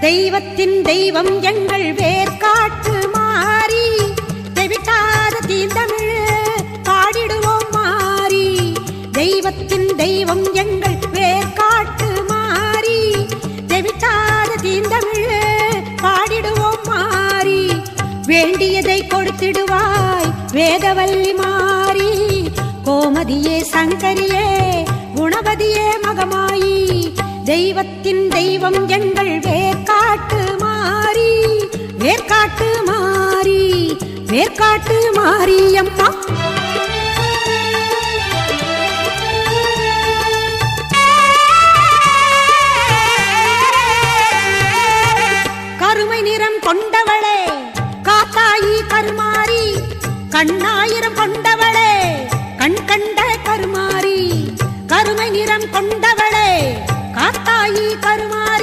தெய்வத்தின் தெய்வம் எங்கள் வேர்காட்டு மாறி, தெவிட்டாத தீந்தமிழ் பாடிடுவோம் மாறி. தெய்வத்தின் தெய்வம் எங்கள் வேர்காட்டு மாறி, தெவிட்டாத தீந்தமிழ் பாடிடுவோம் மாறி. வேண்டியதை கொடுத்திடுவாய் வேதவல்லி மாறி, கோமதியே சங்கரியே குணவதியே மகமாயி. தெய்வத்தின் தெய்வம் எங்கள் வேர்காட்டு மாறி, வேர்காட்டு மாறி, வேர்காட்டு மாரியம்மா. கருமை நிறம் கொண்டவளே காத்தாயி கருமாரி, கண்ணாயிரம் கொண்டவளே கண் கண்ட கருமாரி. கருமை நிறம் கொண்டவளே காத்தாயி கருமாரி.